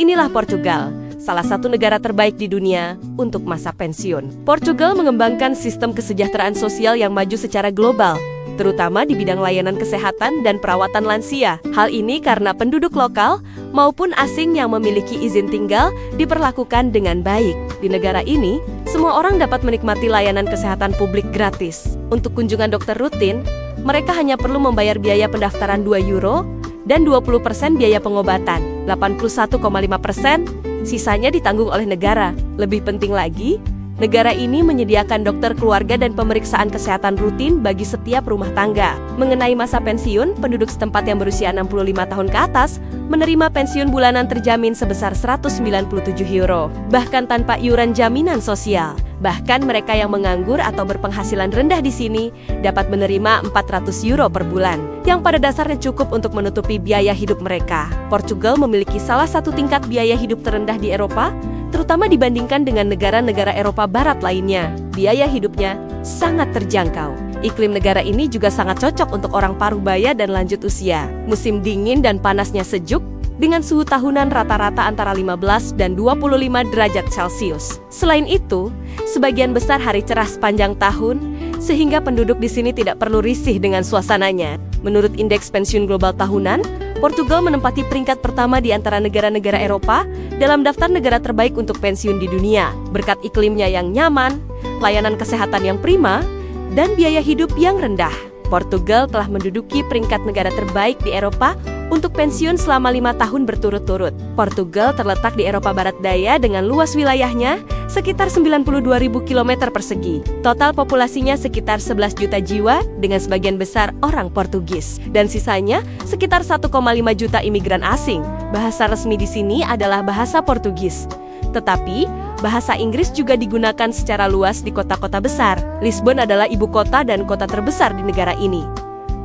Inilah Portugal, salah satu negara terbaik di dunia untuk masa pensiun. Portugal mengembangkan sistem kesejahteraan sosial yang maju secara global, terutama di bidang layanan kesehatan dan perawatan lansia. Hal ini karena penduduk lokal maupun asing yang memiliki izin tinggal diperlakukan dengan baik. Di negara ini, semua orang dapat menikmati layanan kesehatan publik gratis. Untuk kunjungan dokter rutin, mereka hanya perlu membayar biaya pendaftaran 2 euro dan 20% biaya pengobatan. 81,5% sisanya ditanggung oleh negara. Lebih penting lagi, negara ini menyediakan dokter keluarga dan pemeriksaan kesehatan rutin bagi setiap rumah tangga. Mengenai masa pensiun, penduduk setempat yang berusia 65 tahun ke atas menerima pensiun bulanan terjamin sebesar 197 euro, bahkan tanpa iuran jaminan sosial. Bahkan mereka yang menganggur atau berpenghasilan rendah di sini dapat menerima 400 euro per bulan, yang pada dasarnya cukup untuk menutupi biaya hidup mereka. Portugal memiliki salah satu tingkat biaya hidup terendah di Eropa, terutama dibandingkan dengan negara-negara Eropa Barat lainnya. Biaya hidupnya sangat terjangkau. Iklim negara ini juga sangat cocok untuk orang parubaya dan lanjut usia. Musim dingin dan panasnya sejuk, dengan suhu tahunan rata-rata antara 15 dan 25 derajat Celcius. Selain itu, sebagian besar hari cerah sepanjang tahun, sehingga penduduk di sini tidak perlu risih dengan suasananya. Menurut Indeks Pensiun Global Tahunan, Portugal menempati peringkat pertama di antara negara-negara Eropa dalam daftar negara terbaik untuk pensiun di dunia, berkat iklimnya yang nyaman, layanan kesehatan yang prima, dan biaya hidup yang rendah. Portugal telah menduduki peringkat negara terbaik di Eropa untuk pensiun selama 5 tahun berturut-turut. Portugal terletak di Eropa Barat Daya dengan luas wilayahnya sekitar 92.000 km persegi. Total populasinya sekitar 11 juta jiwa dengan sebagian besar orang Portugis. Dan sisanya sekitar 1,5 juta imigran asing. Bahasa resmi di sini adalah bahasa Portugis. Tetapi, bahasa Inggris juga digunakan secara luas di kota-kota besar. Lisbon adalah ibu kota dan kota terbesar di negara ini,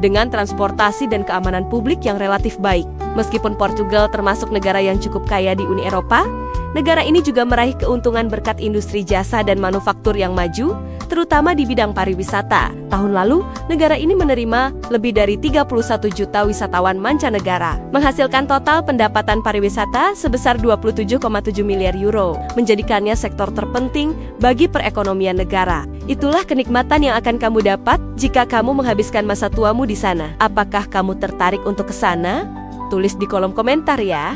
dengan transportasi dan keamanan publik yang relatif baik. Meskipun Portugal termasuk negara yang cukup kaya di Uni Eropa, negara ini juga meraih keuntungan berkat industri jasa dan manufaktur yang maju, terutama di bidang pariwisata. Tahun lalu, negara ini menerima lebih dari 31 juta wisatawan mancanegara, menghasilkan total pendapatan pariwisata sebesar 27,7 miliar euro, menjadikannya sektor terpenting bagi perekonomian negara. Itulah kenikmatan yang akan kamu dapat jika kamu menghabiskan masa tuamu di sana. Apakah kamu tertarik untuk ke sana? Tulis di kolom komentar ya.